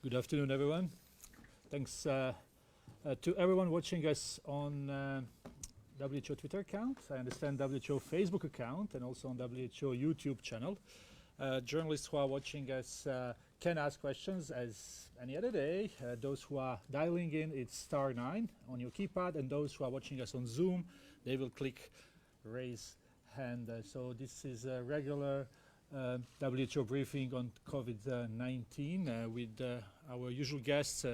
Good afternoon, everyone. Thanks to everyone watching us on WHO Twitter account, I understand WHO Facebook account, and also on WHO YouTube channel. Journalists who are watching us can ask questions as any other day. Those who are dialing in, it's *9 on your keypad, and those who are watching us on Zoom, they will click raise hand. So this is a regular WHO briefing on COVID-19 with our usual guests,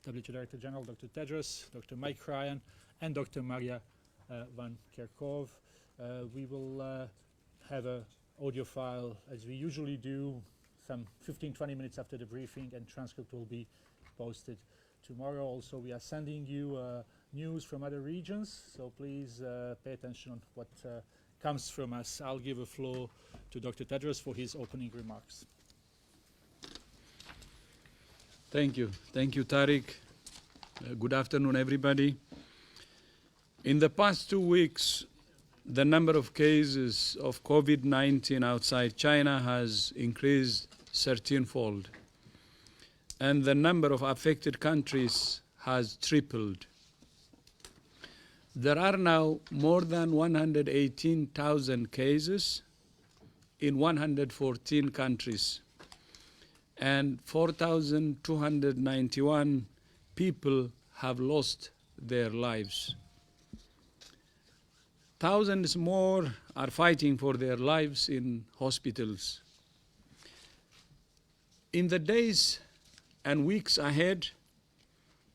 WHO Director General Dr. Tedros, Dr. Mike Ryan, and Dr. Maria Van Kerkhove. We will have an audio file, as we usually do, some 15-20 minutes after the briefing, and transcript will be posted tomorrow. Also, we are sending you news from other regions, so please pay attention on what comes from us. I'll give the floor to Dr. Tedros for his opening remarks. Thank you. Thank you, Tariq. Good afternoon, everybody. In the past 2 weeks, the number of cases of COVID-19 outside China has increased 13-fold, and the number of affected countries has tripled. There are now more than 118,000 cases in 114 countries, and 4,291 people have lost their lives. Thousands more are fighting for their lives in hospitals. In the days and weeks ahead,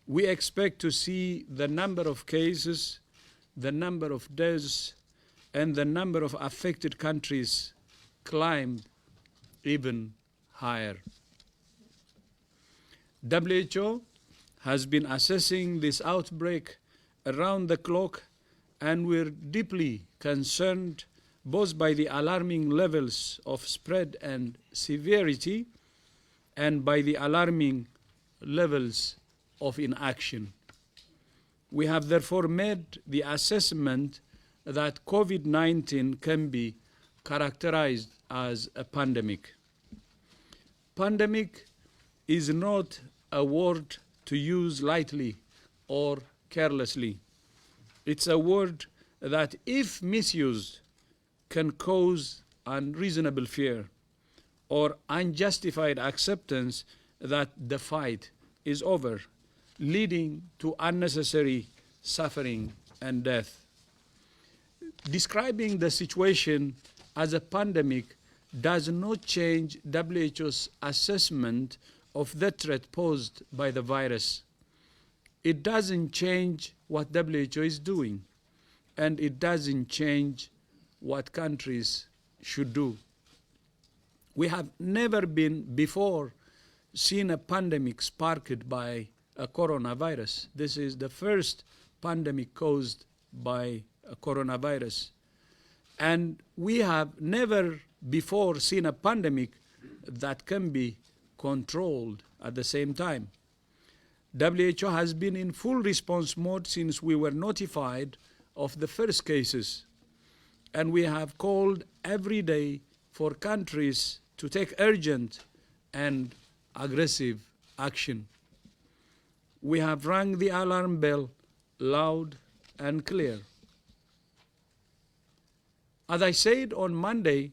we expect to see the number of cases, the number of deaths, and the number of affected countries climb even higher. WHO has been assessing this outbreak around the clock, and we're deeply concerned both by the alarming levels of spread and severity and by the alarming levels of inaction. We have therefore made the assessment that COVID-19 can be characterized as a pandemic. Pandemic is not a word to use lightly or carelessly. It's a word that, if misused, can cause unreasonable fear or unjustified acceptance that the fight is over, leading to unnecessary suffering and death. Describing the situation as a pandemic does not change WHO's assessment of the threat posed by the virus. It doesn't change what WHO is doing, and it doesn't change what countries should do. We have never before seen a pandemic sparked by a coronavirus. This is the first pandemic caused by a coronavirus. And we have never before seen a pandemic that can be controlled at the same time. WHO has been in full response mode since we were notified of the first cases, and we have called every day for countries to take urgent and aggressive action. We have rung the alarm bell loud and clear. As I said on Monday,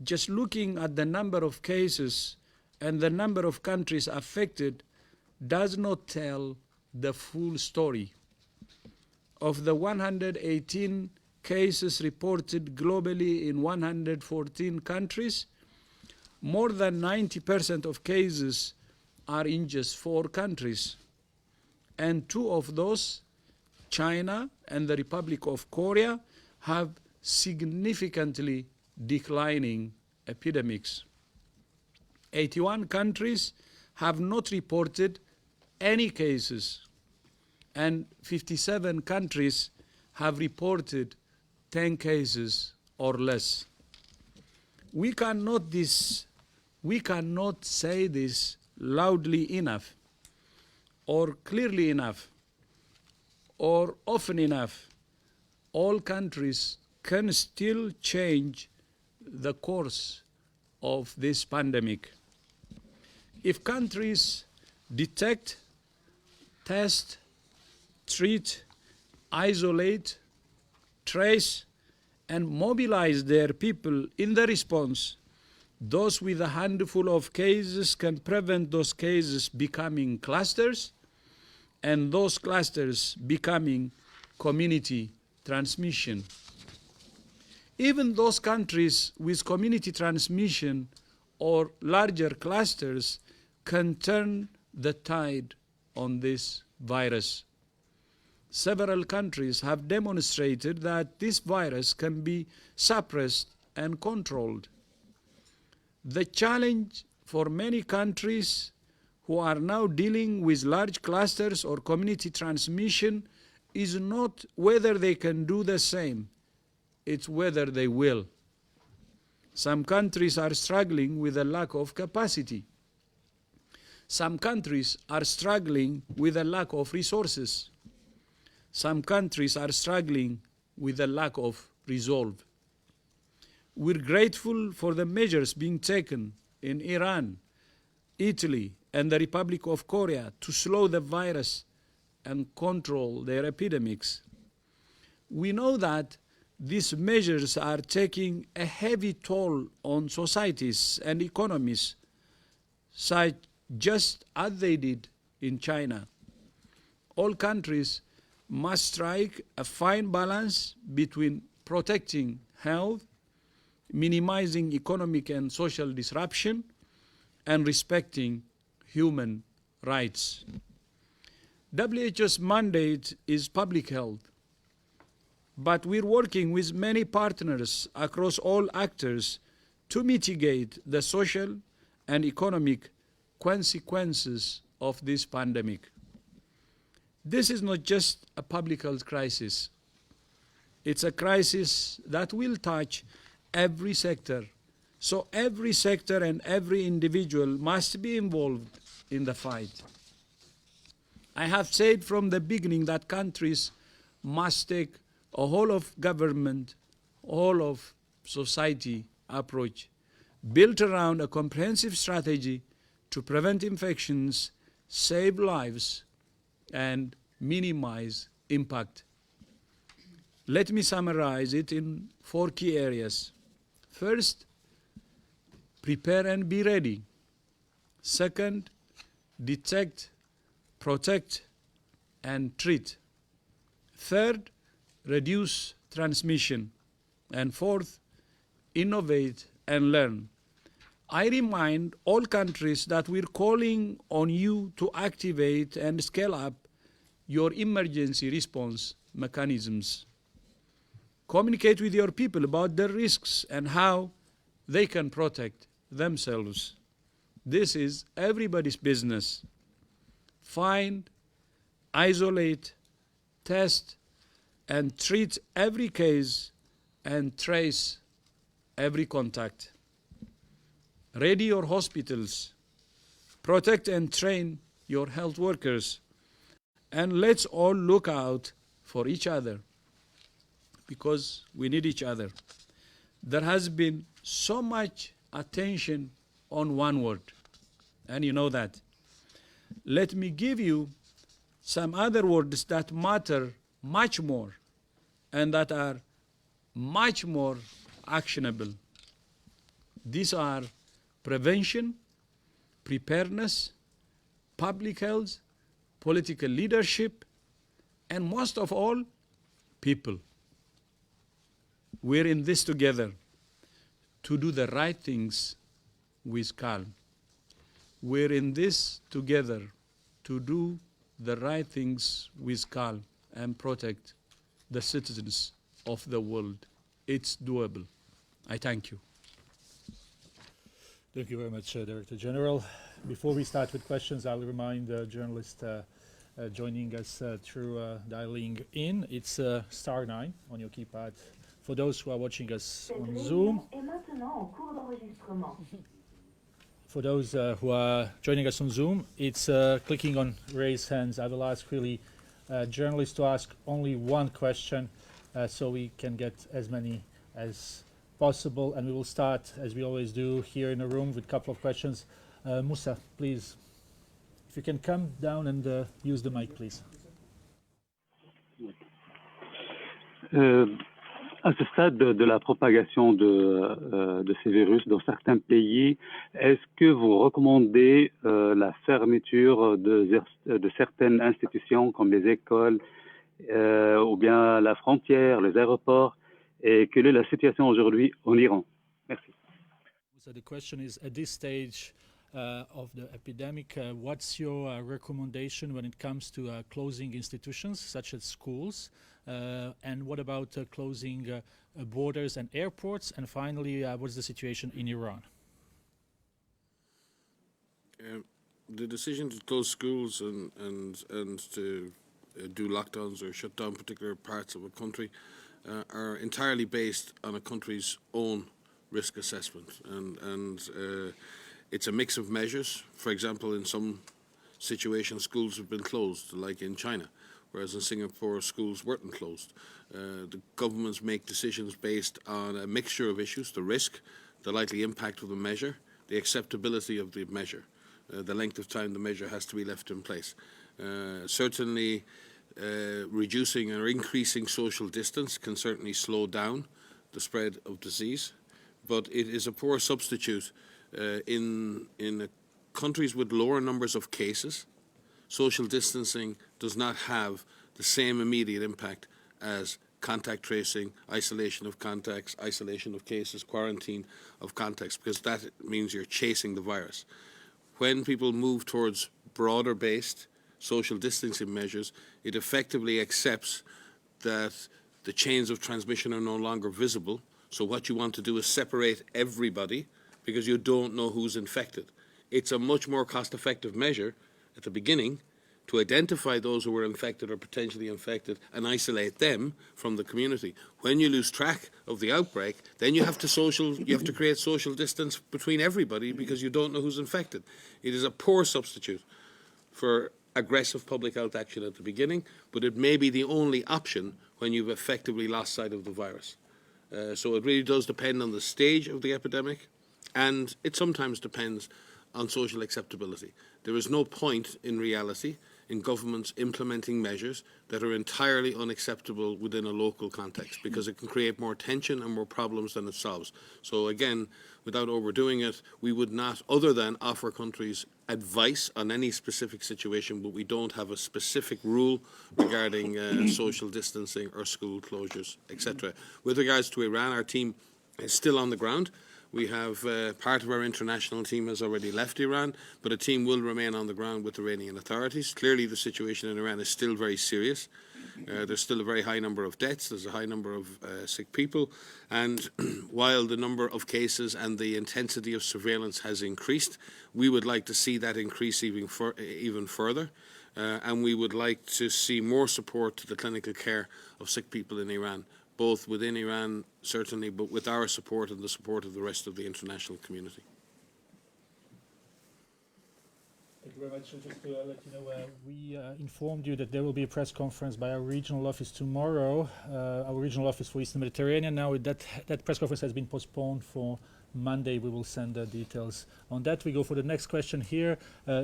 just looking at the number of cases and the number of countries affected does not tell the full story. Of the 118 cases reported globally in 114 countries, more than 90% of cases are in just 4 countries. And 2 of those, China and the Republic of Korea, have significantly declining epidemics. 81 countries have not reported any cases, and 57 countries have reported 10 cases or less. We cannot say this loudly enough, or clearly enough, or often enough. All countries can still change the course of this pandemic. if countries detect, test, treat, isolate, trace, and mobilize their people in the response, those with a handful of cases can prevent those cases becoming clusters, and those clusters becoming community transmission. Even those countries with community transmission or larger clusters can turn the tide on this virus. Several countries have demonstrated that this virus can be suppressed and controlled. The challenge for many countries who are now dealing with large clusters or community transmission is not whether they can do the same, it's whether they will. Some countries are struggling with a lack of capacity. Some countries are struggling with a lack of resources. Some countries are struggling with a lack of resolve. We're grateful for the measures being taken in Iran, Italy, and the Republic of Korea to slow the virus and control their epidemics. We know that these measures are taking a heavy toll on societies and economies, such just as they did in China. All countries must strike a fine balance between protecting health, minimizing economic and social disruption, and respecting human rights. WHO's mandate is public health, but we're working with many partners across all actors to mitigate the social and economic consequences of this pandemic. This is not just a public health crisis. It's a crisis that will touch every sector. So every sector and every individual must be involved in the fight. I have said from the beginning that countries must take a whole of government, whole of society approach built around a comprehensive strategy to prevent infections, save lives, and minimize impact. Let me summarize it in 4 key areas. First, prepare and be ready. Second, detect, protect, and treat. Third, reduce transmission. And fourth, innovate and learn. I remind all countries that we're calling on you to activate and scale up your emergency response mechanisms. Communicate with your people about the risks and how they can protect themselves. This is everybody's business. Find, isolate, test, and treat every case and trace every contact. Ready your hospitals. Protect and train your health workers. And let's all look out for each other, because we need each other. There has been so much attention on one word, and you know that. Let me give you some other words that matter much more and that are much more actionable. These are prevention, preparedness, public health, political leadership, and most of all, people. We're in this together to do the right things with calm. We're in this together to do the right things with calm and protect the citizens of the world. It's doable. I thank you. Thank you very much, Director General. Before we start with questions, I'll remind journalists joining us through dialing in. It's *9 on your keypad. For those who are watching us on Zoom, for those who are joining us on Zoom, it's clicking on raise hands. I will ask really journalists to ask only one question so we can get as many as possible. And we will start, as we always do, here in the room with a couple of questions. Musa, please, if you can come down and use the mic, please. À ce stade de la propagation de ces virus dans certains pays, est-ce que vous recommandez la fermeture de certaines institutions comme les écoles ou bien la frontière, les aéroports? Et quelle est la situation aujourd'hui en Iran? Merci. So the question is, at this stage of the epidemic, what's your recommendation when it comes to closing institutions such as schools? And what about closing borders and airports? And finally, what's the situation in Iran? The decision to close schools and to do lockdowns or shut down particular parts of a country are entirely based on a country's own risk assessment, and it's a mix of measures. For example, in some situations, schools have been closed, like in China, whereas in Singapore, schools weren't closed. The governments make decisions based on a mixture of issues: the risk, the likely impact of the measure, the acceptability of the measure, the length of time the measure has to be left in place. Certainly, reducing or increasing social distance can certainly slow down the spread of disease, but it is a poor substitute in countries with lower numbers of cases. Social distancing does not have the same immediate impact as contact tracing, isolation of contacts, isolation of cases, quarantine of contacts, because that means you're chasing the virus. When people move towards broader-based social distancing measures, it effectively accepts that the chains of transmission are no longer visible. So what you want to do is separate everybody because you don't know who's infected. It's a much more cost-effective measure at the beginning to identify those who were infected or potentially infected and isolate them from the community. When you lose track of the outbreak, then you have to create social distance between everybody because you don't know who's infected. It is a poor substitute for aggressive public health action at the beginning, but it may be the only option when you've effectively lost sight of the virus. So it really does depend on the stage of the epidemic, and it sometimes depends on social acceptability. There is no point in reality in governments implementing measures that are entirely unacceptable within a local context, because it can create more tension and more problems than it solves. So again, without overdoing it, we would not, other than offer countries advice on any specific situation, but we don't have a specific rule regarding social distancing or school closures, etc. With regards to Iran, our team is still on the ground. We have part of our international team has already left Iran, but a team will remain on the ground with Iranian authorities. Clearly, the situation in Iran is still very serious. There's still a very high number of deaths. There's a high number of sick people. And while the number of cases and the intensity of surveillance has increased, we would like to see that increase even further. And we would like to see more support to the clinical care of sick people in Iran, both within Iran, certainly, but with our support and the support of the rest of the international community. Thank you very much. So just to let you know, we informed you that there will be a press conference by our regional office tomorrow, our regional office for Eastern Mediterranean. Now that press conference has been postponed for Monday. We will send the details on that. We go for the next question here.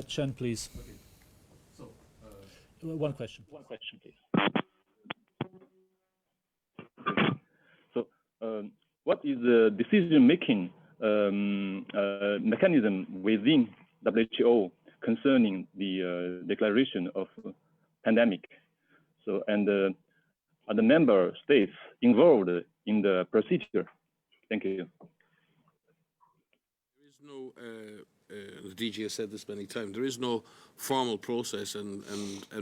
Chen, please. Okay. So, one question. One question, please. So, what is the decision-making mechanism within WHO concerning the declaration of pandemic? So, and are the member states involved in the procedure? Thank you. There is no, the DG has said this many times, there is no formal process, and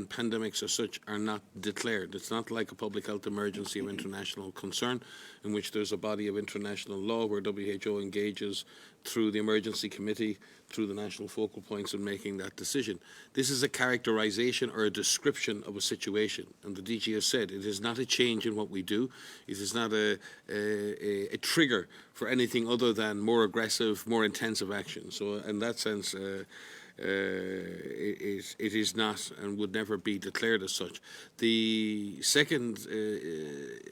pandemics as such are not declared. It's not like a public health emergency of international concern in which there's a body of international law where WHO engages through the emergency committee, through the national focal points in making that decision. This is a characterization or a description of a situation, and the DG has said it is not a change in what we do. It is not a trigger for anything other than more aggressive, more intensive action. So in that sense, it is not and would never be declared as such. The second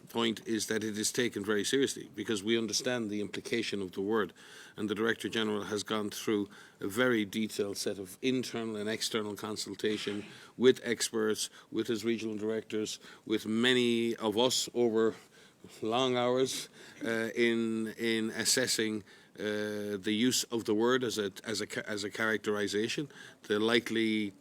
point is that it is taken very seriously because we understand the implication of the word, and the Director General has gone through a very detailed set of internal and external consultation with experts, with his regional directors, with many of us over long hours in assessing the use of the word as a characterization, the likely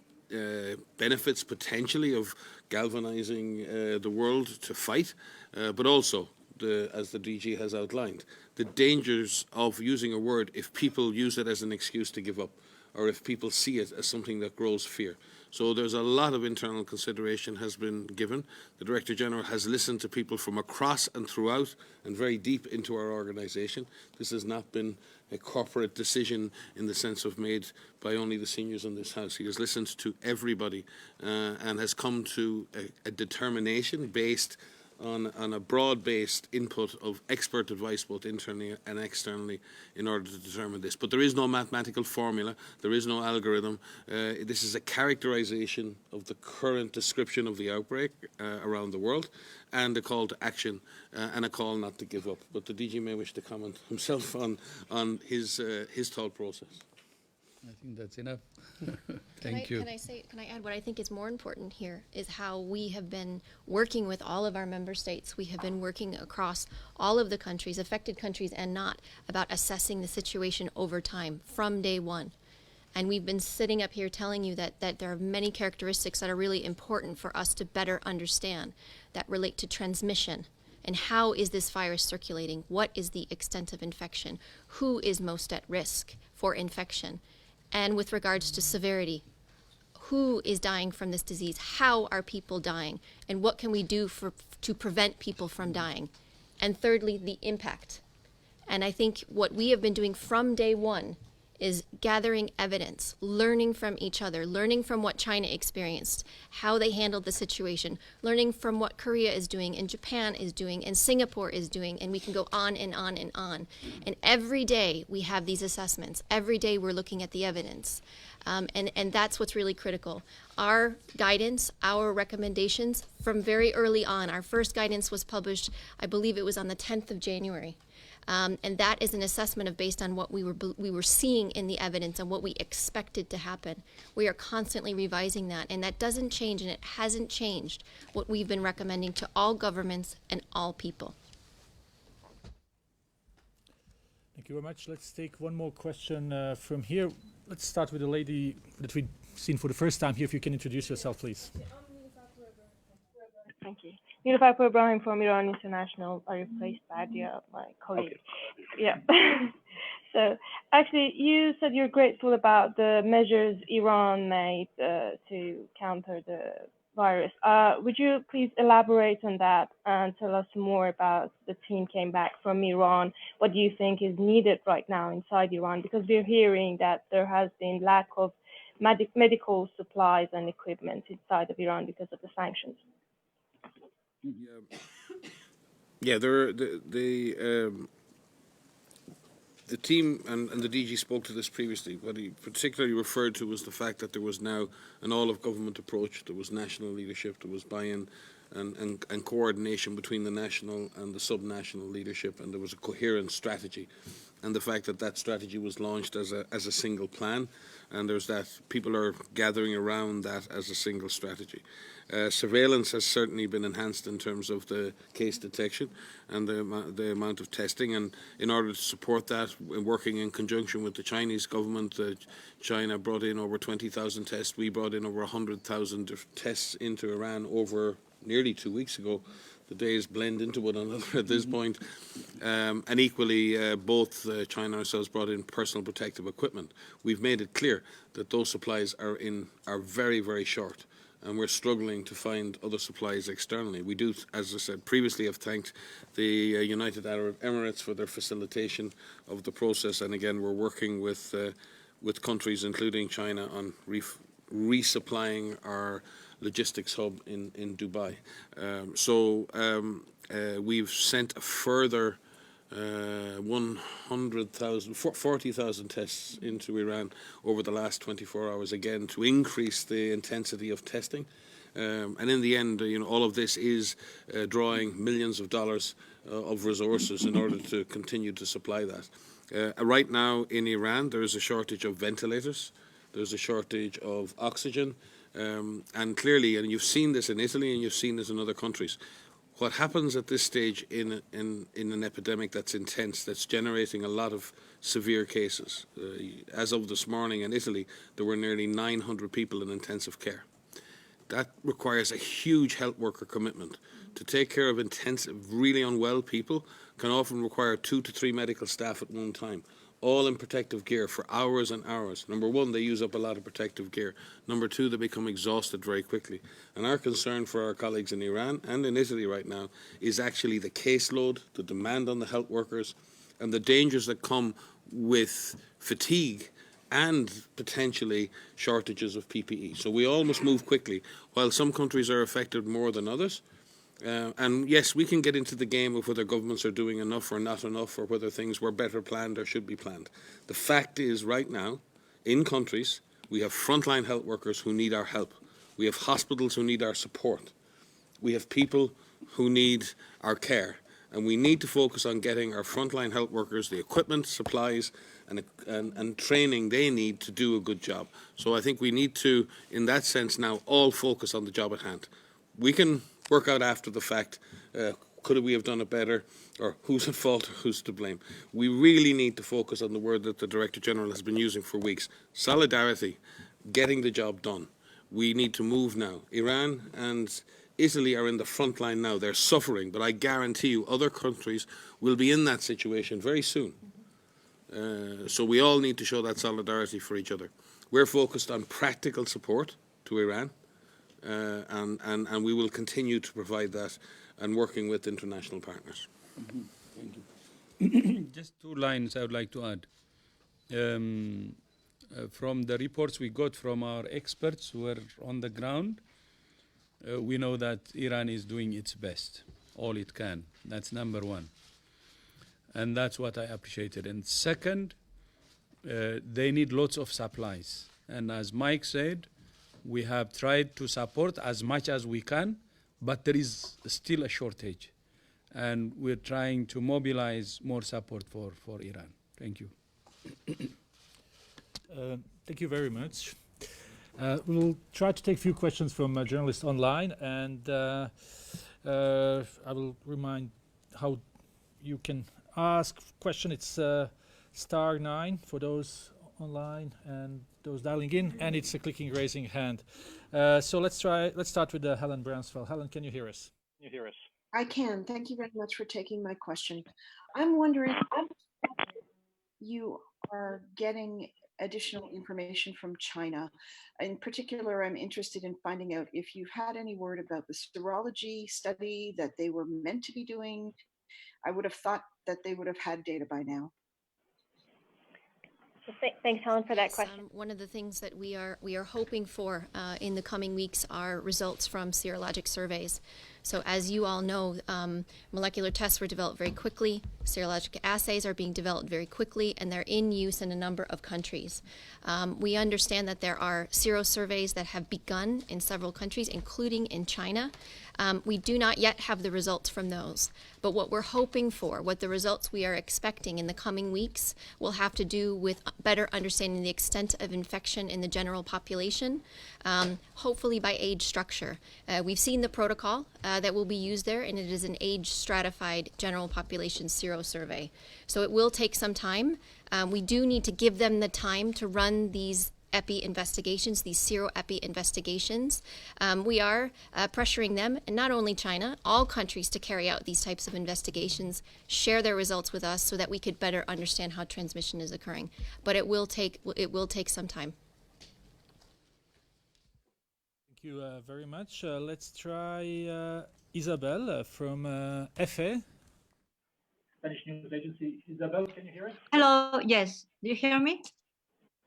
benefits potentially of galvanizing the world to fight, but also, as the DG has outlined, the dangers of using a word if people use it as an excuse to give up, or if people see it as something that grows fear. So there's a lot of internal consideration has been given. The Director General has listened to people from across and throughout and very deep into our organisation. This has not been a corporate decision in the sense of made by only the seniors in this House. He has listened to everybody and has come to a determination based on a broad-based input of expert advice both internally and externally in order to determine this. But there is no mathematical formula, there is no algorithm. This is a characterization of the current description of the outbreak around the world, and a call to action and a call not to give up. But the DG may wish to comment himself on his thought process. I think that's enough. Thank you. Can I add what I think is more important here is how we have been working with all of our member states. We have been working across all of the countries, affected countries and not, about assessing the situation over time from day one. And we've been sitting up here telling you that there are many characteristics that are really important for us to better understand that relate to transmission. And how is this virus circulating? What is the extent of infection? Who is most at risk for infection? And with regards to severity, who is dying from this disease? How are people dying? And what can we do to prevent people from dying? And thirdly, the impact. And I think what we have been doing from day one is gathering evidence, learning from each other, learning from what China experienced, how they handled the situation, learning from what Korea is doing and Japan is doing and Singapore is doing, and we can go on and on and on. And every day we have these assessments. Every day we're looking at the evidence. And that's what's really critical. Our guidance, our recommendations from very early on, our first guidance was published, I believe it was on the 10th of January. And that is an assessment based on what we were seeing in the evidence and what we expected to happen. We are constantly revising that, and that doesn't change, and it hasn't changed what we've been recommending to all governments and all people. Thank you very much. Let's take one more question from here. Let's start with the lady that we've seen for the first time here. If you can introduce yourself, please. Thank you. Nilüfer Ibrahim from Iran International. I replaced Badia, my colleague. Okay. Yeah. So actually, you said you're grateful about the measures Iran made to counter the virus. Would you please elaborate on that and tell us more about the team came back from Iran? What do you think is needed right now inside Iran? Because we're hearing that there has been lack of medical supplies and equipment inside of Iran because of the sanctions. Yeah, the team and the DG spoke to this previously. What he particularly referred to was the fact that there was now an all-of-government approach. There was national leadership, there was buy-in and coordination between the national and the sub-national leadership, and there was a coherent strategy. And the fact that that strategy was launched as a single plan, and there's that people are gathering around that as a single strategy. Surveillance has certainly been enhanced in terms of the case detection and the amount of testing, and in order to support that, working in conjunction with the Chinese government, China brought in over 20,000 tests. We brought in over 100,000 tests into Iran over nearly 2 weeks ago. The days blend into one another at this point. And equally, both China and ourselves brought in personal protective equipment. We've made it clear that those supplies are very, very short, and we're struggling to find other supplies externally. We do, as I said previously, have thanked the United Arab Emirates for their facilitation of the process, and again, we're working with countries, including China, on resupplying our logistics hub in Dubai. We've sent a further 40,000 tests into Iran over the last 24 hours, again, to increase the intensity of testing. And in the end, all of this is drawing millions of dollars of resources in order to continue to supply that. Right now in Iran, there is a shortage of ventilators. There's a shortage of oxygen. And clearly, and you've seen this in Italy and you've seen this in other countries, what happens at this stage in an epidemic that's intense, that's generating a lot of severe cases. As of this morning in Italy, there were nearly 900 people in intensive care. That requires a huge health worker commitment. To take care of intensive, really unwell people can often require 2 to 3 medical staff at one time, all in protective gear for hours and hours. Number one, they use up a lot of protective gear. Number two, they become exhausted very quickly. And our concern for our colleagues in Iran and in Italy right now is actually the caseload, the demand on the health workers, and the dangers that come with fatigue and potentially shortages of PPE. So we all must move quickly. While some countries are affected more than others, and yes, we can get into the game of whether governments are doing enough or not enough, or whether things were better planned or should be planned. The fact is, right now, in countries, we have frontline health workers who need our help. We have hospitals who need our support. We have people who need our care. And we need to focus on getting our frontline health workers the equipment, supplies, and training they need to do a good job. So I think we need to, in that sense now, all focus on the job at hand. We can work out after the fact, could we have done it better, or who's at fault, or who's to blame. We really need to focus on the word that the Director General has been using for weeks: solidarity, getting the job done. We need to move now. Iran and Italy are in the front line now. They're suffering, but I guarantee you other countries will be in that situation very soon. So we all need to show that solidarity for each other. We're focused on practical support to Iran, and we will continue to provide that and working with international partners. Thank you. Just 2 lines I would like to add. From the reports we got from our experts who are on the ground, we know that Iran is doing its best, all it can. That's number one. And that's what I appreciated. And second, they need lots of supplies. And as Mike said, we have tried to support as much as we can, but there is still a shortage. And we're trying to mobilize more support for Iran. Thank you. Thank you very much. We'll try to take a few questions from journalists online, and I will remind how you can ask question. It's *9 for those online and those dialing in, and it's a clicking raising hand. So let's start with Helen Bransfeld. Helen, can you hear us? I can. Thank you very much for taking my question. I'm wondering, you are getting additional information from China. In particular, I'm interested in finding out if you've had any word about the serology study that they were meant to be doing. I would have thought that they would have had data by now. Thanks, Helen, for that question. One of the things that we are hoping for in the coming weeks are results from serologic surveys. So as you all know, molecular tests were developed very quickly. Serologic assays are being developed very quickly, and they're in use in a number of countries. We understand that there are serosurveys that have begun in several countries, including in China. We do not yet have the results from those, but what we're hoping for, what the results we are expecting in the coming weeks will have to do with better understanding the extent of infection in the general population, hopefully by age structure. We've seen the protocol that will be used there, and it is an age-stratified general population serosurvey. So it will take some time. We do need to give them the time to run these epi investigations, these sero-epi investigations. We are pressuring them, and not only China, all countries to carry out these types of investigations, share their results with us so that we could better understand how transmission is occurring. But it will take some time. Thank you very much. Let's try Isabel from FE. Spanish News Agency. Isabel, can you hear us? Hello, yes. Do you hear me?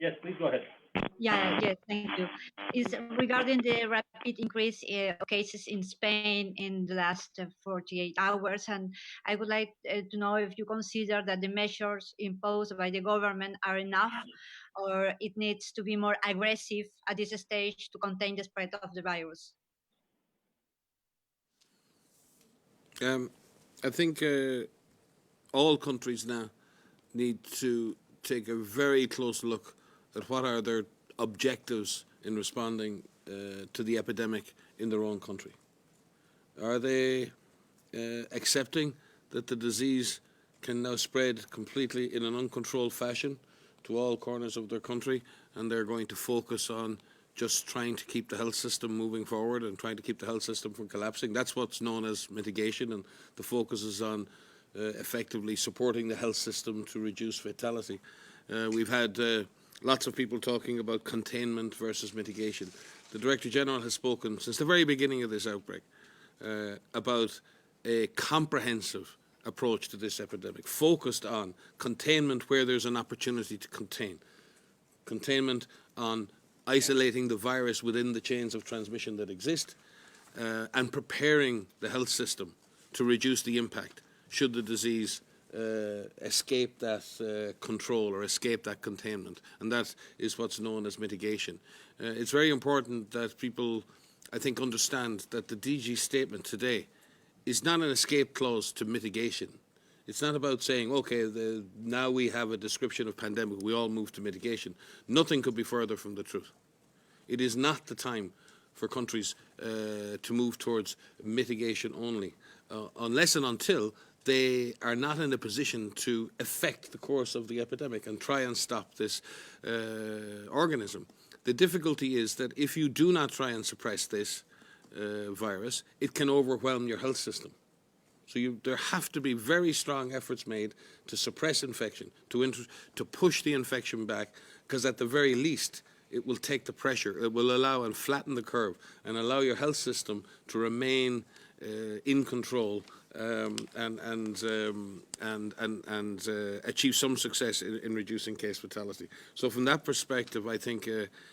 Yes, please go ahead. Yes, thank you. Is regarding the rapid increase of cases in Spain in the last 48 hours, and I would like to know if you consider that the measures imposed by the government are enough, or it needs to be more aggressive at this stage to contain the spread of the virus. I think all countries now need to take a very close look at what are their objectives in responding to the epidemic in their own country. Are they accepting that the disease can now spread completely in an uncontrolled fashion to all corners of their country, and they're going to focus on just trying to keep the health system moving forward and trying to keep the health system from collapsing? That's what's known as mitigation, and the focus is on effectively supporting the health system to reduce fatality. We've had lots of people talking about containment versus mitigation. The Director General has spoken since the very beginning of this outbreak about a comprehensive approach to this epidemic, focused on containment where there's an opportunity to contain, containment on isolating the virus within the chains of transmission that exist, and preparing the health system to reduce the impact should the disease escape that control or escape that containment. And that is what's known as mitigation. It's very important that people, I think, understand that the DG statement today is not an escape clause to mitigation. It's not about saying, okay, now we have a description of pandemic, we all move to mitigation. Nothing could be further from the truth. It is not the time for countries to move towards mitigation only, unless and until they are not in a position to affect the course of the epidemic and try and stop this organism. The difficulty is that if you do not try and suppress this virus, it can overwhelm your health system. So there have to be very strong efforts made to suppress infection, to push the infection back, because at the very least, it will take the pressure. It will allow and flatten the curve and allow your health system to remain in control and achieve some success in reducing case fatality. So from that perspective, I think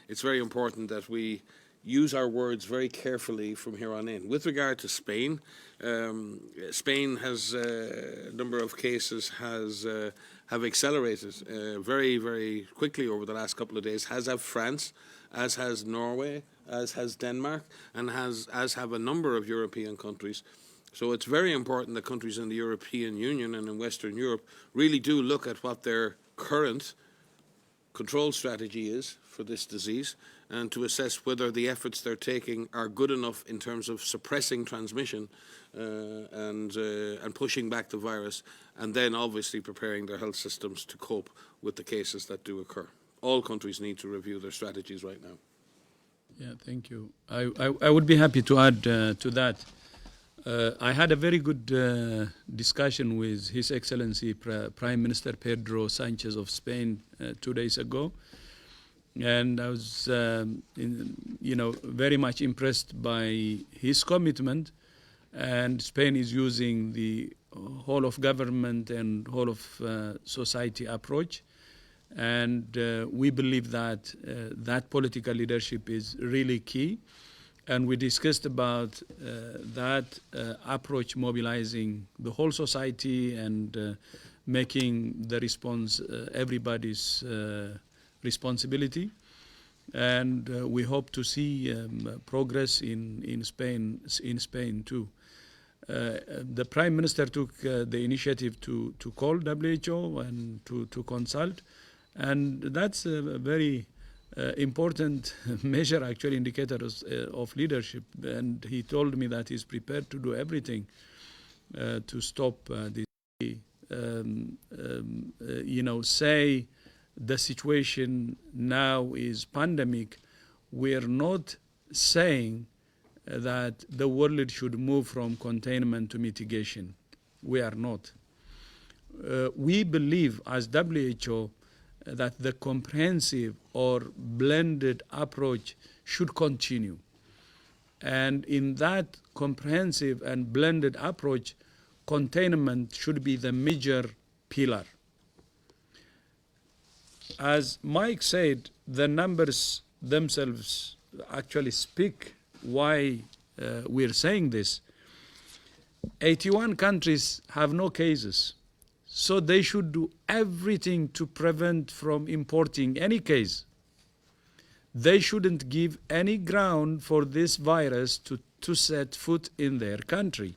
it's very important that we use our words very carefully from here on in. With regard to Spain, Spain has a number of cases have accelerated very, very quickly over the last couple of days, as have France, as has Norway, as has Denmark, and as have a number of European countries. So it's very important that countries in the European Union and in Western Europe really do look at what their current control strategy is for this disease, and to assess whether the efforts they're taking are good enough in terms of suppressing transmission and pushing back the virus, and then obviously preparing their health systems to cope with the cases that do occur. All countries need to review their strategies right now. Yeah, thank you. I would be happy to add to that. I had a very good discussion with His Excellency Prime Minister Pedro Sanchez of Spain 2 days ago. And I was, very much impressed by his commitment. And Spain is using the whole of government and whole of society approach. And we believe that that political leadership is really key. And we discussed about that approach mobilizing the whole society and making the response everybody's responsibility, and we hope to see progress in Spain too. The Prime Minister took the initiative to call WHO and to consult, and that's a very important measure, actually, indicator of leadership. And he told me that he's prepared to do everything to stop this. Say the situation now is pandemic. We're not saying that the world should move from containment to mitigation. We are not. We believe as WHO that the comprehensive or blended approach should continue. And in that comprehensive and blended approach, containment should be the major pillar. As Mike said, the numbers themselves actually speak why we're saying this. 81 countries have no cases, so they should do everything to prevent from importing any case. They shouldn't give any ground for this virus to set foot in their country.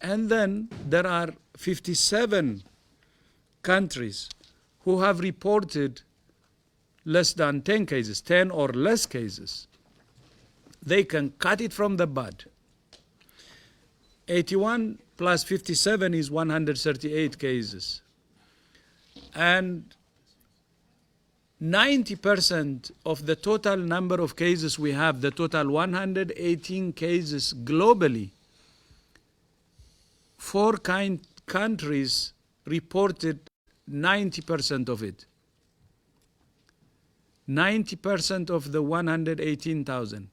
And then there are 57 countries who have reported less than 10 cases, 10 or less cases. They can cut it from the bud. 81 plus 57 is 138 cases. And 90% of the total number of cases we have, the total 118 cases globally, 4 countries reported 90% of it. 90% of the 118,000.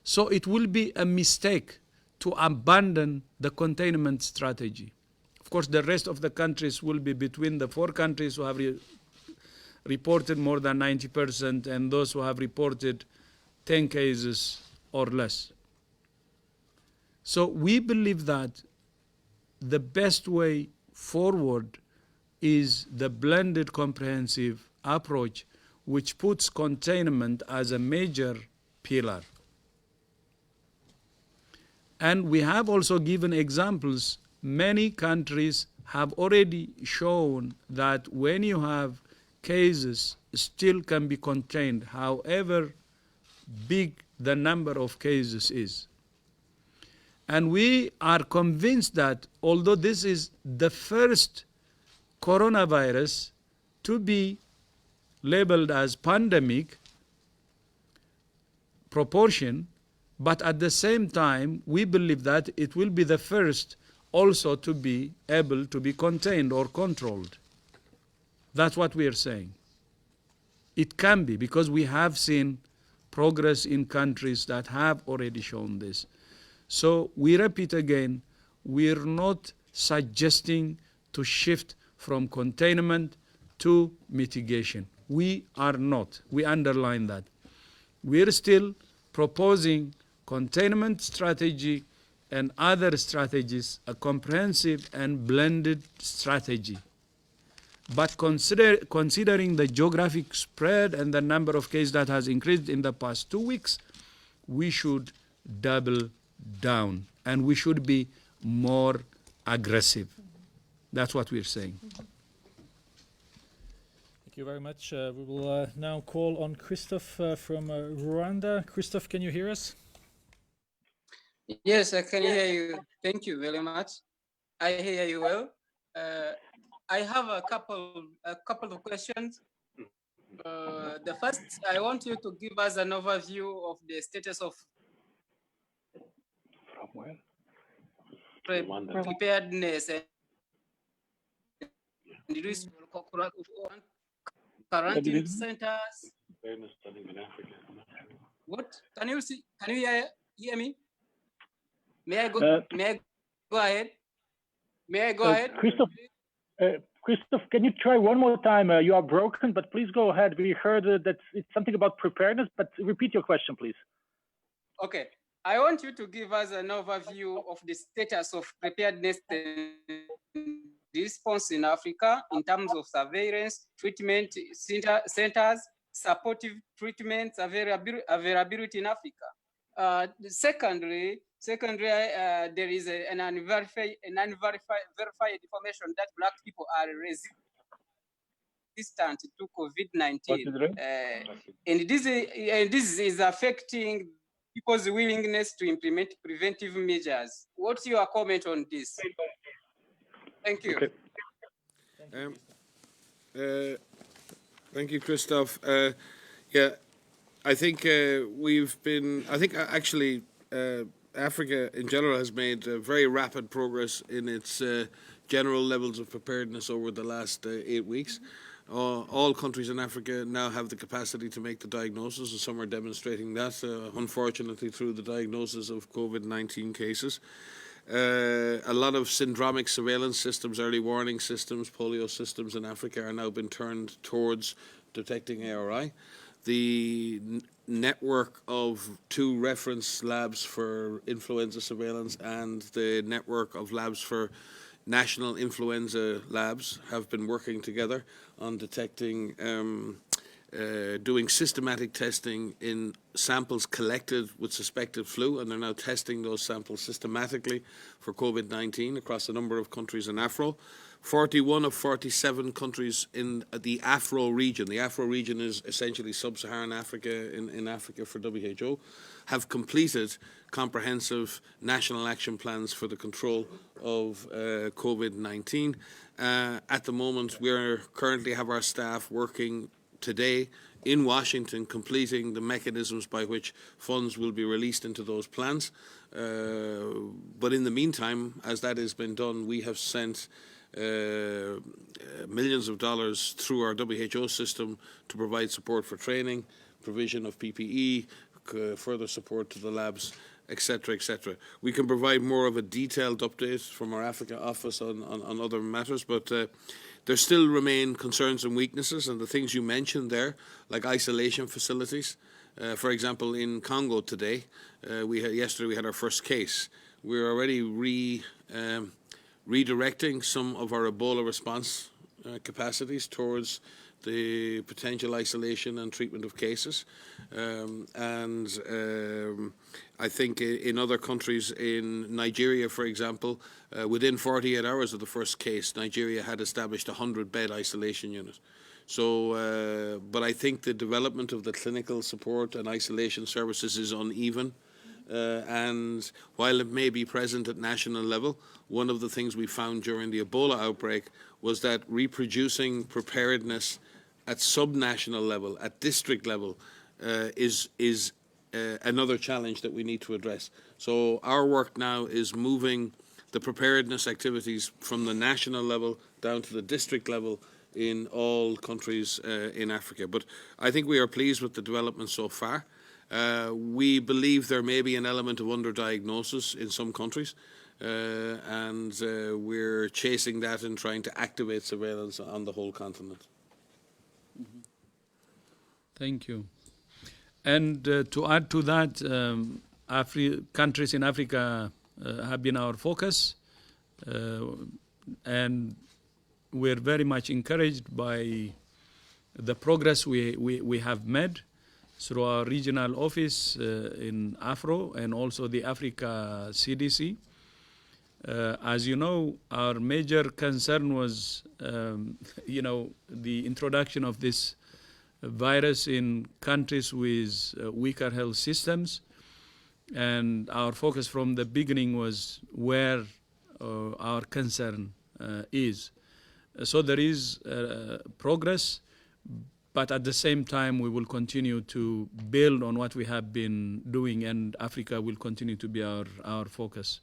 So it will be a mistake to abandon the containment strategy. Of course, the rest of the countries will be between the 4 countries who have reported more than 90% and those who have reported 10 cases or less. So we believe that the best way forward is the blended comprehensive approach, which puts containment as a major pillar. And we have also given examples. Many countries have already shown that when you have cases, still can be contained, however big the number of cases is. And we are convinced that although this is the first coronavirus to be labeled as pandemic proportion, but at the same time, we believe that it will be the first also to be able to be contained or controlled. That's what we are saying. It can be, because we have seen progress in countries that have already shown this. So we repeat again, we're not suggesting to shift from containment to mitigation. We are not. We underline that. We're still proposing containment strategy and other strategies, a comprehensive and blended strategy. But considering the geographic spread and the number of cases that has increased in the past 2 weeks, we should double down and we should be more aggressive. That's what we're saying. Thank you very much. We will now call on Christophe from Rwanda. Christophe, can you hear us? Yes, I can hear you. Thank you very much. I hear you well. I have a couple of questions. The first, I want you to give us an overview of the status of preparedness and risk quarantine centers. What? Can you see? Can you hear me? May I go ahead? May I go ahead? Christophe, can you try one more time? You are broken, but please go ahead. We heard that it's something about preparedness, but repeat your question, please. Okay. I want you to give us an overview of the status of preparedness and response in Africa in terms of surveillance, treatment centers, supportive treatments, availability in Africa. Secondly, there is an unverified information that Black people are resistant to COVID-19, and this is affecting people's willingness to implement preventive measures. What's your comment on this? Thank you. Thank you, Christophe. Yeah, I think actually Africa in general has made very rapid progress in its general levels of preparedness over the last 8 weeks. All countries in Africa now have the capacity to make the diagnosis, and some are demonstrating that, unfortunately, through the diagnosis of COVID-19 cases. A lot of syndromic surveillance systems, early warning systems, polio systems in Africa are now being turned towards detecting ARI. The network of 2 reference labs for influenza surveillance and the network of labs for national influenza labs have been working together on detecting, doing systematic testing in samples collected with suspected flu, and they're now testing those samples systematically for COVID-19 across a number of countries in AFRO. 41 of 47 countries in the AFRO region, the AFRO region is essentially sub-Saharan Africa in Africa for WHO, have completed comprehensive national action plans for the control of COVID-19. At the moment, we currently have our staff working today in Washington, completing the mechanisms by which funds will be released into those plans. But in the meantime, as that has been done, we have sent millions of dollars through our WHO system to provide support for training, provision of PPE, further support to the labs, etc., etc. We can provide more of a detailed update from our Africa office on other matters, but there still remain concerns and weaknesses, and the things you mentioned there, like isolation facilities. For example, in Congo today, yesterday we had our first case. We're already redirecting some of our Ebola response capacities towards the potential isolation and treatment of cases. I think in other countries, in Nigeria, for example, within 48 hours of the first case, Nigeria had established a 100-bed isolation unit. So, but I think the development of the clinical support and isolation services is uneven. And while it may be present at national level, one of the things we found during the Ebola outbreak was that reproducing preparedness at subnational level, at district level, is another challenge that we need to address. So our work now is moving the preparedness activities from the national level down to the district level in all countries in Africa. But I think we are pleased with the development so far. We believe there may be an element of underdiagnosis in some countries, and we're chasing that and trying to activate surveillance on the whole continent. Thank you. And to add to that, countries in Africa have been our focus, and we're very much encouraged by the progress we have made through our regional office in AFRO and also the Africa CDC. As you know, our major concern was, the introduction of this virus in countries with weaker health systems. And our focus from the beginning was where our concern is. So there is progress, but at the same time, we will continue to build on what we have been doing, and Africa will continue to be our focus.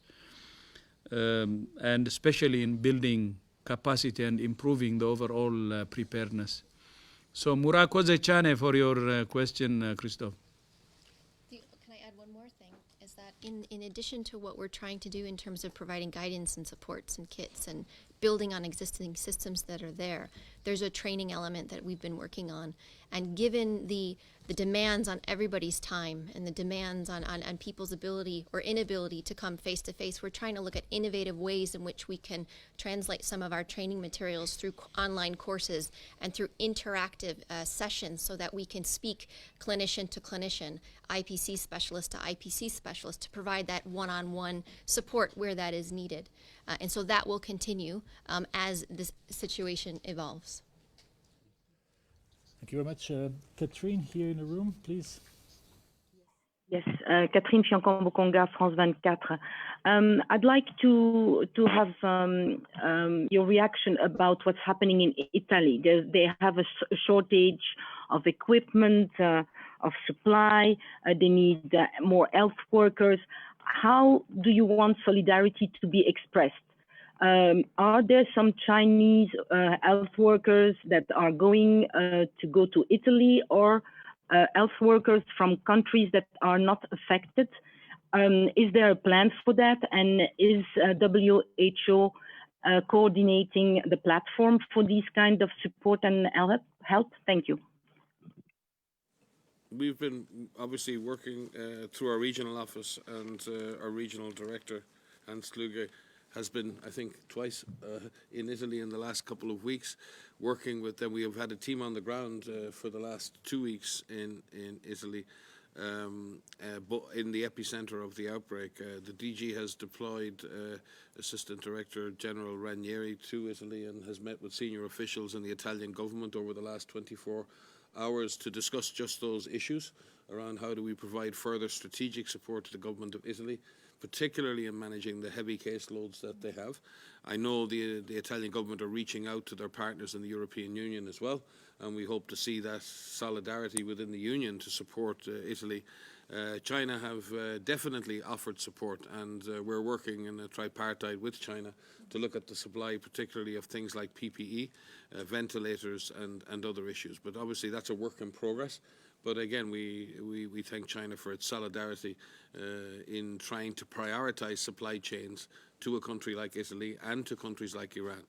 And especially in building capacity and improving the overall preparedness. So Murakoze Chane for your question, Christophe. Can I add one more thing? Is that in addition to what we're trying to do in terms of providing guidance and supports and kits and building on existing systems that are there, there's a training element that we've been working on. And given the demands on everybody's time and the demands on people's ability or inability to come face to face, we're trying to look at innovative ways in which we can translate some of our training materials through online courses and through interactive sessions so that we can speak clinician to clinician, IPC specialist to IPC specialist, to provide that one-on-one support where that is needed. And so that will continue as this situation evolves. Thank you very much. Catherine, here in the room, please. Yes, Catherine Fiancon-Bokonga, France 24. I'd like to have your reaction about what's happening in Italy. They have a shortage of equipment, of supply. They need more health workers. How do you want solidarity to be expressed? Are there some Chinese health workers that are going to go to Italy, or health workers from countries that are not affected? Is there a plan for that? And is WHO coordinating the platform for these kind of support and help? Thank you. we've been obviously working through our regional office, and our regional director, Hans Kluge, has been, I think, twice in Italy in the last couple of weeks, working with them. We have had a team on the ground for the last 2 weeks in Italy, but in the epicenter of the outbreak. The DG has deployed Assistant Director General Ranieri to Italy and has met with senior officials in the Italian government over the last 24 hours to discuss just those issues around how do we provide further strategic support to the government of Italy, particularly in managing the heavy caseloads that they have. I know the Italian government are reaching out to their partners in the European Union as well, and we hope to see that solidarity within the Union to support Italy. China have definitely offered support, and we're working in a tripartite with China to look at the supply, particularly of things like PPE, ventilators and other issues. But obviously that's a work in progress. But again, we thank China for its solidarity in trying to prioritize supply chains to a country like Italy and to countries like Iran.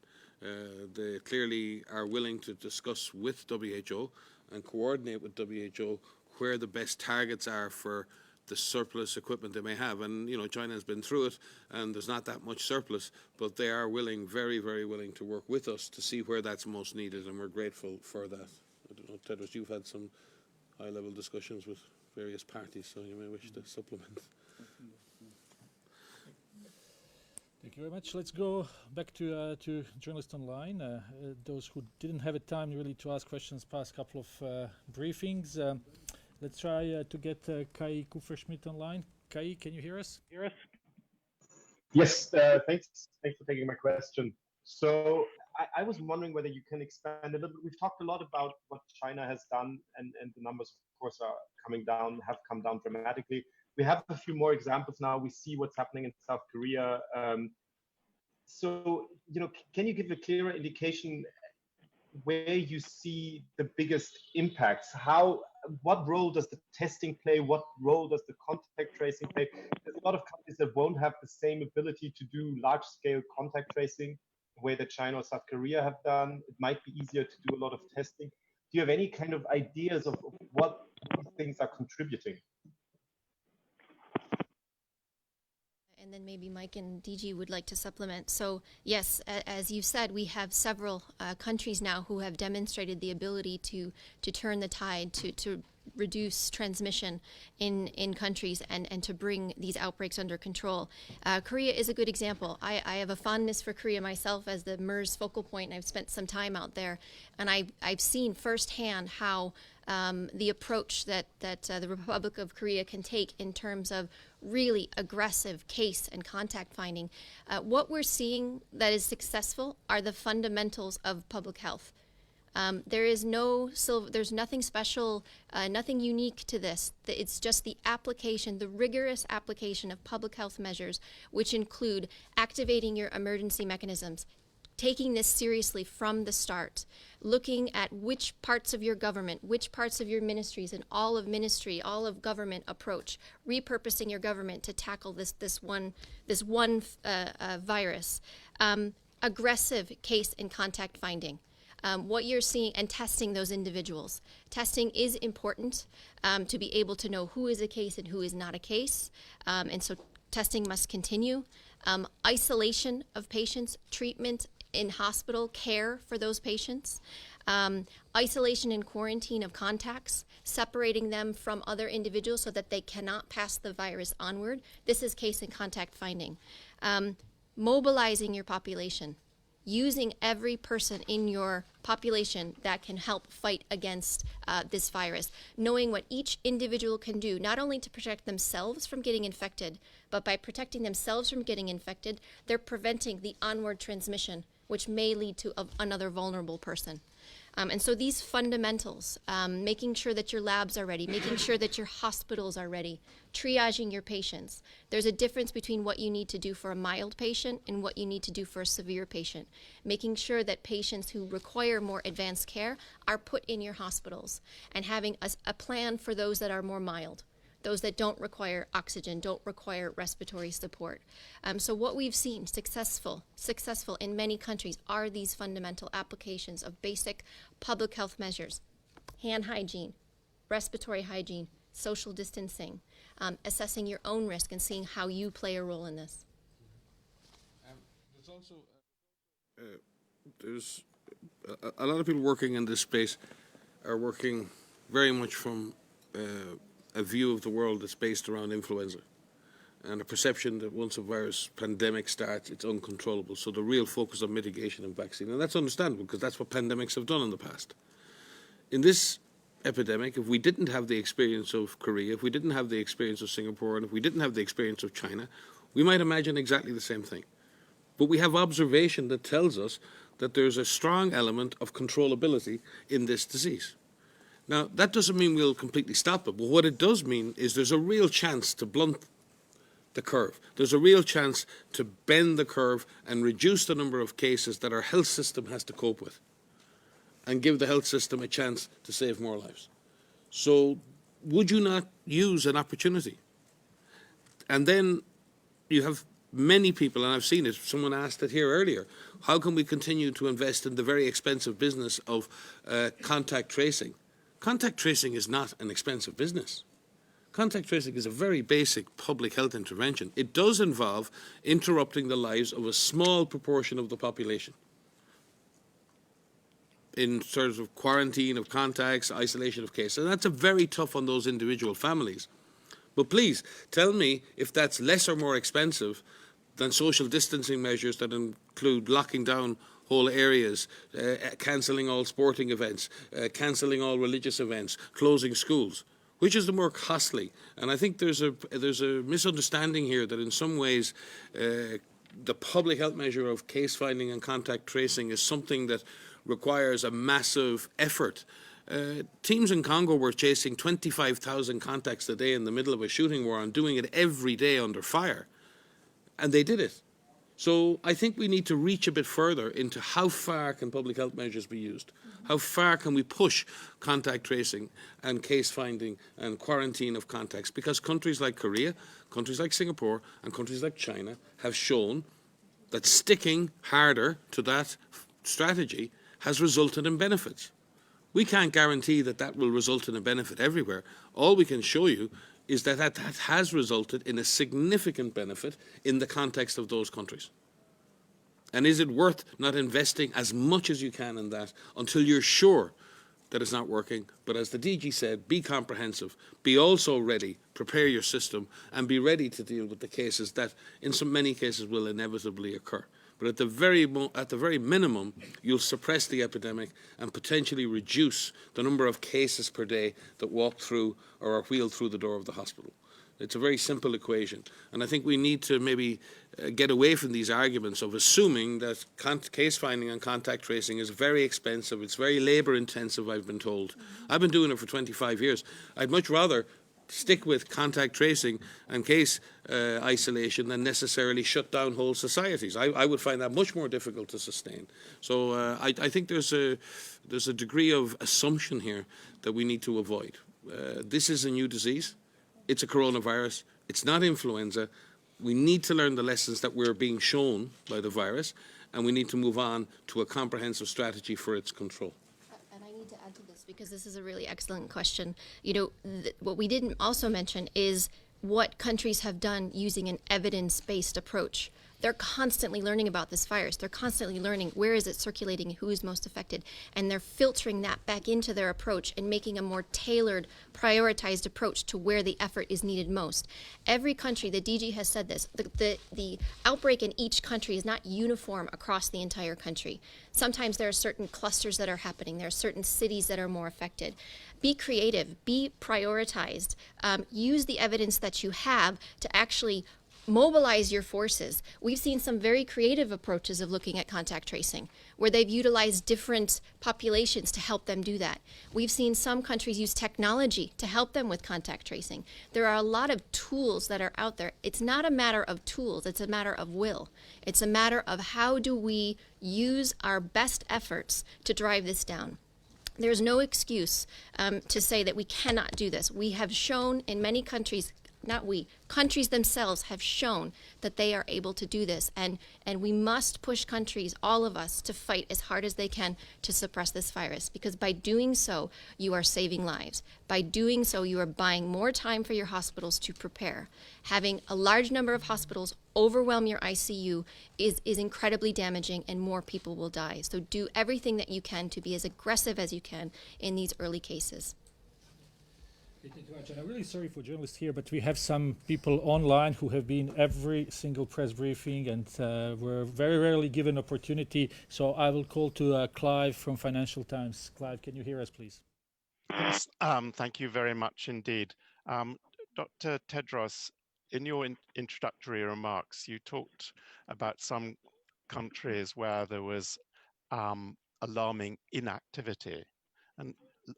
They clearly are willing to discuss with WHO and coordinate with WHO where the best targets are for the surplus equipment they may have. And, you know, China has been through it, and there's not that much surplus, but they are willing, very, very willing to work with us to see where that's most needed, and we're grateful for that. I don't know, Tedros, you've had some high-level discussions with various parties, so you may wish to supplement. Thank you very much. Let's go back to journalists online, those who didn't have a time really to ask questions past couple of briefings. Let's try to get Kai Kupferschmidt online. Kai, can you hear us? Yes, thanks for taking my question. So I was wondering whether you can expand a little bit. We've talked a lot about what China has done, and the numbers, of course, have come down dramatically. We have a few more examples now. We see what's happening in South Korea. So, you know, can you give a clearer indication where you see the biggest impacts? What role does the testing play? What role does the contact tracing play? There's a lot of countries that won't have the same ability to do large-scale contact tracing the way that China or South Korea have done. It might be easier to do a lot of testing. Do you have any kind of ideas of what these things are contributing? And then maybe Mike and DG would like to supplement. So yes, as you said, we have several countries now who have demonstrated the ability to turn the tide, to reduce transmission in countries and to bring these outbreaks under control. Korea is a good example. I have a fondness for Korea myself as the MERS focal point, and I've spent some time out there, and I've seen firsthand how the approach that the Republic of Korea can take in terms of really aggressive case and contact finding. What we're seeing that is successful are the fundamentals of public health. There's nothing special, nothing unique to this. It's just the application, the rigorous application of public health measures, which include activating your emergency mechanisms, taking this seriously from the start, looking at which parts of your government, which parts of your ministries, and all of government approach, repurposing your government to tackle this one virus. Aggressive case and contact finding. What you're seeing and testing those individuals. Testing is important to be able to know who is a case and who is not a case, and so testing must continue. Isolation of patients, treatment in hospital, care for those patients, isolation and quarantine of contacts, separating them from other individuals so that they cannot pass the virus onward. This is case and contact finding. Mobilizing your population, using every person in your population that can help fight against this virus, knowing what each individual can do, not only to protect themselves from getting infected, but by protecting themselves from getting infected, they're preventing the onward transmission, which may lead to another vulnerable person. And so these fundamentals, making sure that your labs are ready, making sure that your hospitals are ready, triaging your patients. There's a difference between what you need to do for a mild patient and what you need to do for a severe patient. Making sure that patients who require more advanced care are put in your hospitals, and having a plan for those that are more mild, those that don't require oxygen, don't require respiratory support. So what we've seen successful in many countries are these fundamental applications of basic public health measures: hand hygiene, respiratory hygiene, social distancing, assessing your own risk and seeing how you play a role in this. There's also there's a lot of people working in this space are working very much from a view of the world that's based around influenza and a perception that once a virus pandemic starts, it's uncontrollable. So the real focus on mitigation and vaccine, and that's understandable because that's what pandemics have done in the past. In this epidemic, if we didn't have the experience of Korea, if we didn't have the experience of Singapore, and if we didn't have the experience of China, we might imagine exactly the same thing. But we have observation that tells us that there's a strong element of controllability in this disease. Now, that doesn't mean we'll completely stop it, but what it does mean is there's a real chance to blunt the curve. There's a real chance to bend the curve and reduce the number of cases that our health system has to cope with and give the health system a chance to save more lives. So would you not use an opportunity? And then you have many people, and I've seen it, someone asked it here earlier, how can we continue to invest in the very expensive business of contact tracing? Contact tracing is not an expensive business. Contact tracing is a very basic public health intervention. It does involve interrupting the lives of a small proportion of the population in terms of quarantine of contacts, isolation of cases. And that's a very tough on those individual families. But please, tell me if that's less or more expensive than social distancing measures that include locking down whole areas, cancelling all sporting events, cancelling all religious events, closing schools. Which is the more costly? And I think there's a misunderstanding here that in some ways the public health measure of case finding and contact tracing is something that requires a massive effort. Teams in Congo were chasing 25,000 contacts a day in the middle of a shooting war and doing it every day under fire. And they did it. So I think we need to reach a bit further into how far can public health measures be used? How far can we push contact tracing and case finding and quarantine of contacts? Because countries like Korea, countries like Singapore, and countries like China have shown that sticking harder to that strategy has resulted in benefits. We can't guarantee that that will result in a benefit everywhere. All we can show you is that that has resulted in a significant benefit in the context of those countries. And is it worth not investing as much as you can in that until you're sure that it's not working? But as the DG said, be comprehensive, be also ready, prepare your system, and be ready to deal with the cases that in so many cases will inevitably occur. But at the very minimum, you'll suppress the epidemic and potentially reduce the number of cases per day that walk through or are wheeled through the door of the hospital. It's a very simple equation. And I think we need to maybe get away from these arguments of assuming that case finding and contact tracing is very expensive. It's very labour intensive, I've been told. I've been doing it for 25 years. I'd much rather stick with contact tracing and case isolation than necessarily shut down whole societies. I would find that much more difficult to sustain. So I think there's a degree of assumption here that we need to avoid. This is a new disease. It's a coronavirus. It's not influenza. We need to learn the lessons that we're being shown by the virus, and we need to move on to a comprehensive strategy for its control. And I need to add to this because this is a really excellent question. You know, what we didn't also mention is what countries have done using an evidence-based approach. They're constantly learning about this virus. They're constantly learning where is it circulating, who is most affected, and they're filtering that back into their approach and making a more tailored, prioritized approach to where the effort is needed most. Every country, the DG has said this, the outbreak in each country is not uniform across the entire country. Sometimes there are certain clusters that are happening. There are certain cities that are more affected. Be creative, be prioritized, use the evidence that you have to actually mobilize your forces. We've seen some very creative approaches of looking at contact tracing, where they've utilized different populations to help them do that. We've seen some countries use technology to help them with contact tracing. There are a lot of tools that are out there. It's not a matter of tools, it's a matter of will. It's a matter of how do we use our best efforts to drive this down. There's no excuse to say that we cannot do this. We have shown in many countries countries themselves have shown that they are able to do this. And we must push countries, all of us, to fight as hard as they can to suppress this virus, because by doing so, you are saving lives. By doing so, you are buying more time for your hospitals to prepare. Having a large number of hospitals overwhelm your ICU is incredibly damaging, and more people will die. So do everything that you can to be as aggressive as you can in these early cases. Thank you very much. And I'm really sorry for journalists here, but we have some people online who have been every single press briefing and were very rarely given opportunity. So I will call to Clive from Financial Times. Clive, can you hear us, please? Yes, thank you very much indeed. Dr. Tedros, in your introductory remarks, you talked about some countries where there was alarming inactivity and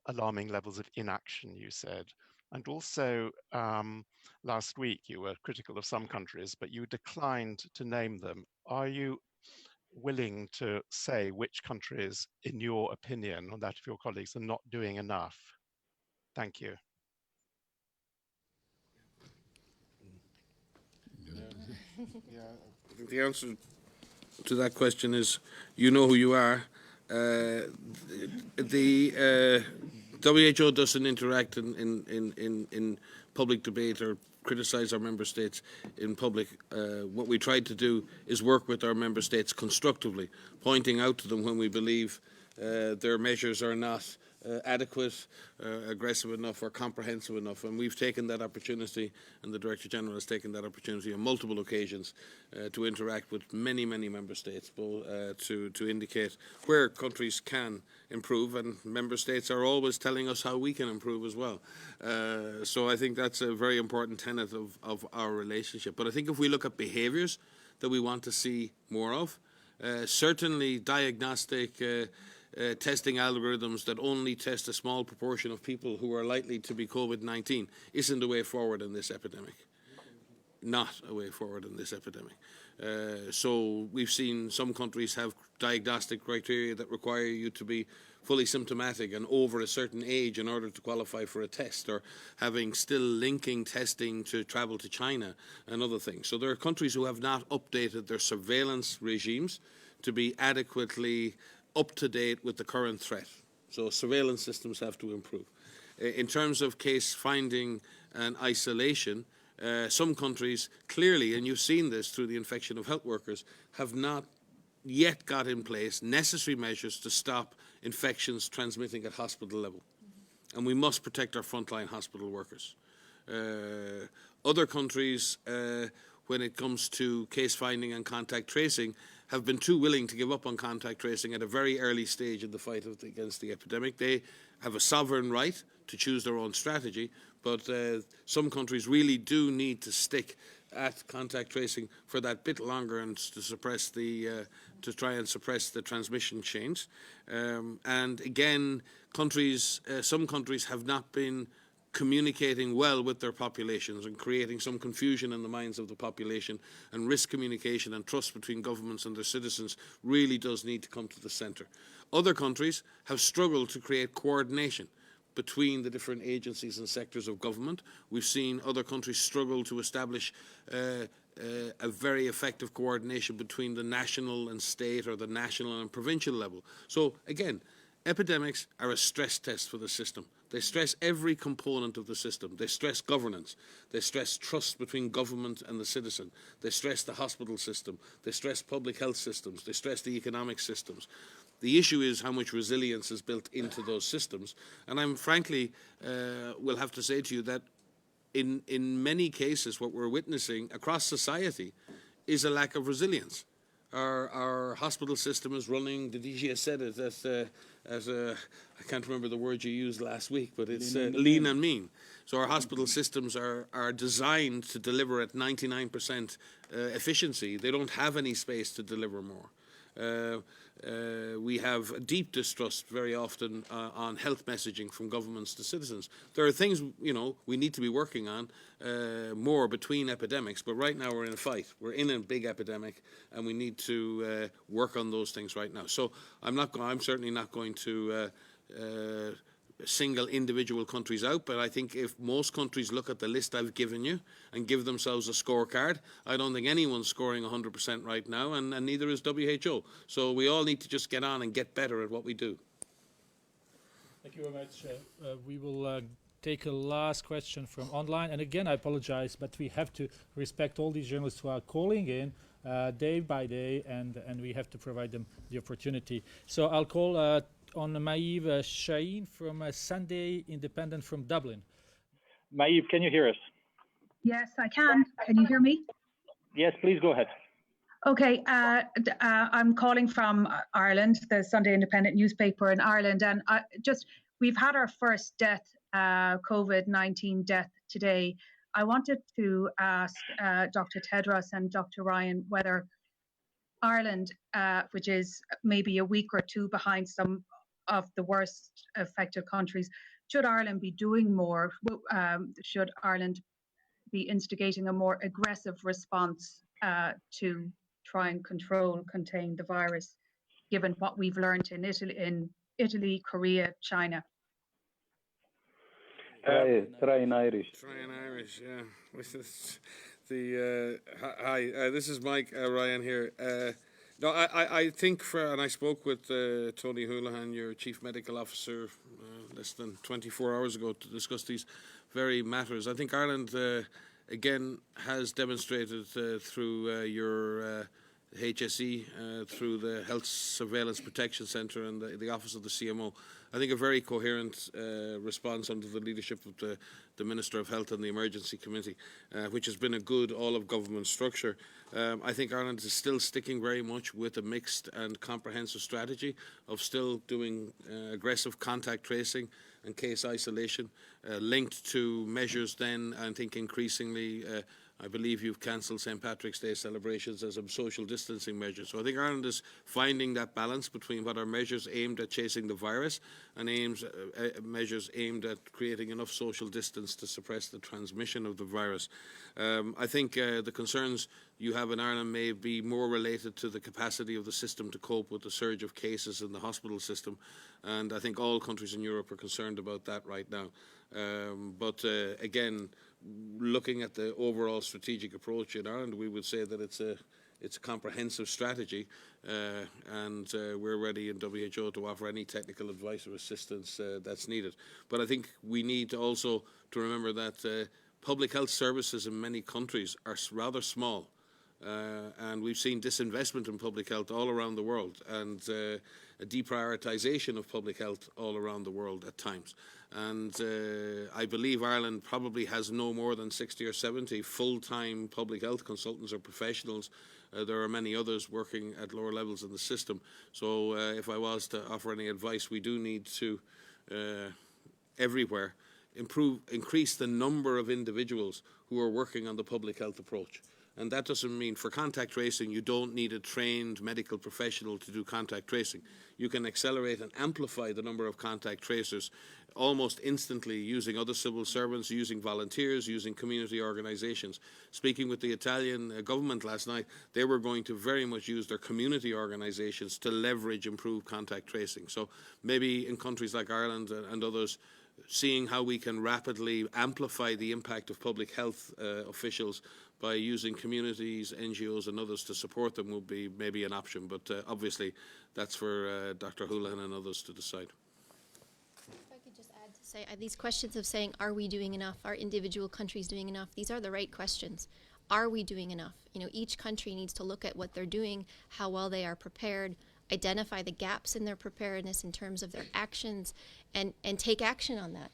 alarming levels of inaction, you said. And also last week you were critical of some countries, but you declined to name them. Are you willing to say which countries, in your opinion, or that of your colleagues, are not doing enough? Thank you. Yeah, I think the answer to that question is, you know who you are. The WHO doesn't interact in public debate or criticize our member states in public. What we try to do is work with our member states constructively, pointing out to them when we believe their measures are not adequate, aggressive enough, or comprehensive enough. And we've taken that opportunity, and the Director General has taken that opportunity on multiple occasions to interact with many, many member states, to indicate where countries can improve, and member states are always telling us how we can improve as well. So I think that's a very important tenet of our relationship. But I think if we look at behaviours that we want to see more of, certainly diagnostic testing algorithms that only test a small proportion of people who are likely to be COVID-19 isn't a way forward in this epidemic. Not a way forward in this epidemic. So we've seen some countries have diagnostic criteria that require you to be fully symptomatic and over a certain age in order to qualify for a test, or having still linking testing to travel to China and other things. So there are countries who have not updated their surveillance regimes to be adequately up to date with the current threat. So surveillance systems have to improve. In terms of case finding and isolation, some countries clearly, and you've seen this through the infection of health workers, have not yet got in place necessary measures to stop infections transmitting at hospital level. And we must protect our frontline hospital workers. Other countries, when it comes to case finding and contact tracing, have been too willing to give up on contact tracing at a very early stage in the fight against the epidemic. They have a sovereign right to choose their own strategy, but some countries really do need to stick at contact tracing for that bit longer and to suppress the to try and suppress the transmission chains. And again, some countries have not been communicating well with their populations and creating some confusion in the minds of the population, and risk communication and trust between governments and their citizens really does need to come to the centre. Other countries have struggled to create coordination between the different agencies and sectors of government. We've seen other countries struggle to establish a very effective coordination between the national and state, or the national and provincial level. So again, epidemics are a stress test for the system. They stress every component of the system. They stress governance. They stress trust between government and the citizen. They stress the hospital system. They stress public health systems. They stress the economic systems. The issue is how much resilience is built into those systems. And I'm frankly will have to say to you that in many cases what we're witnessing across society is a lack of resilience. Our hospital system is running, the DG has said it, as a, I can't remember the word you used last week, but it's lean and mean. So our hospital systems are designed to deliver at 99% efficiency. They don't have any space to deliver more. We have a deep distrust very often on health messaging from governments to citizens. There are things, we need to be working on more between epidemics, but right now we're in a fight. We're in a big epidemic, and we need to work on those things right now. So I'm certainly not going to single individual countries out, but I think if most countries look at the list I've given you and give themselves a scorecard, I don't think anyone's scoring 100% right now, and neither is WHO. So we all need to just get on and get better at what we do. Thank you very much. We will take a last question from online. And again, I apologize, but we have to respect all these journalists who are calling in day by day, and we have to provide them the opportunity. So I'll call on Maïv Shaheen from Sunday Independent from Dublin. Maïv, can you hear us? Yes, I can. Can you hear me? Yes, please go ahead. Okay, I'm calling from Ireland, the Sunday Independent newspaper in Ireland, and we've had our first death, COVID-19 death today. I wanted to ask Dr. Tedros and Dr. Ryan whether Ireland, which is maybe a week or two behind some of the worst affected countries, should Ireland be doing more? Should Ireland be instigating a more aggressive response to try and contain the virus, given what we've learned in Italy, Korea, China? Try in Irish. Try in Irish, yeah. Hi, this is Mike Ryan here. No, I think and I spoke with Tony Houlihan, your Chief Medical Officer, less than 24 hours ago to discuss these very matters. I think Ireland, again, has demonstrated through your HSE, through the Health Surveillance Protection Centre and the Office of the CMO, I think a very coherent response under the leadership of the Minister of Health and the Emergency Committee, which has been a good all-of-government structure. I think Ireland is still sticking very much with a mixed and comprehensive strategy of still doing aggressive contact tracing and case isolation, linked to measures then, I think increasingly, I believe you've cancelled St. Patrick's Day celebrations as a social distancing measure. So I think Ireland is finding that balance between what are measures aimed at chasing the virus and measures aimed at creating enough social distance to suppress the transmission of the virus. I think the concerns you have in Ireland may be more related to the capacity of the system to cope with the surge of cases in the hospital system, and I think all countries in Europe are concerned about that right now. But again, looking at the overall strategic approach in Ireland, we would say that it's a comprehensive strategy, and we're ready in WHO to offer any technical advice or assistance that's needed. But I think we need also to remember that public health services in many countries are rather small, and we've seen disinvestment in public health all around the world, and a deprioritization of public health all around the world at times. And I believe Ireland probably has no more than 60 or 70 full-time public health consultants or professionals. There are many others working at lower levels in the system. So if I was to offer any advice, we do need to, everywhere, increase the number of individuals who are working on the public health approach. And that doesn't mean for contact tracing you don't need a trained medical professional to do contact tracing. You can accelerate and amplify the number of contact tracers almost instantly using other civil servants, using volunteers, using community organisations. Speaking with the Italian government last night, they were going to very much use their community organisations to leverage improved contact tracing. So maybe in countries like Ireland and others, seeing how we can rapidly amplify the impact of public health officials by using communities, NGOs and others to support them would be maybe an option. But obviously that's for Dr. Houlihan and others to decide. If I could just add to say, these questions of saying, are we doing enough? Are individual countries doing enough? These are the right questions. Are we doing enough? You know, each country needs to look at what they're doing, how well they are prepared, identify the gaps in their preparedness in terms of their actions, and take action on that.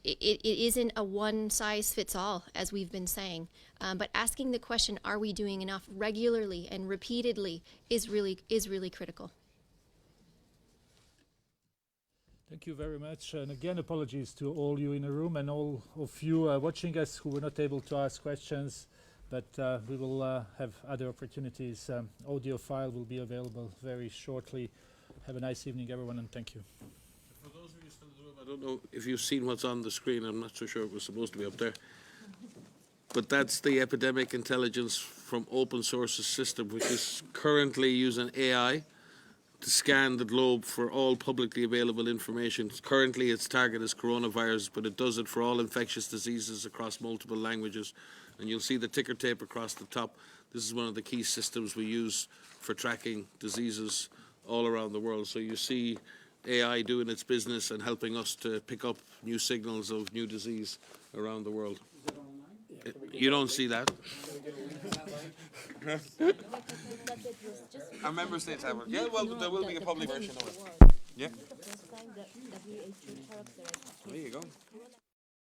It isn't a one-size-fits-all, as we've been saying, but asking the question, are we doing enough, regularly and repeatedly is really critical. Thank you very much. And again, apologies to all you in the room and all of you watching us who were not able to ask questions, but we will have other opportunities. Audio file will be available very shortly. Have a nice evening, everyone, and thank you. For those of you still in the room, I don't know if you've seen what's on the screen. I'm not so sure it was supposed to be up there. But that's the epidemic intelligence from open sources system, which is currently using AI to scan the globe for all publicly available information. Currently, its target is coronavirus, but it does it for all infectious diseases across multiple languages. And you'll see the ticker tape across the top. This is one of the key systems we use for tracking diseases all around the world. So you see AI doing its business and helping us to pick up new signals of new disease around the world. You don't see that. Our member states have it. Yeah, well, there will be a public version of it. Yeah. There you go.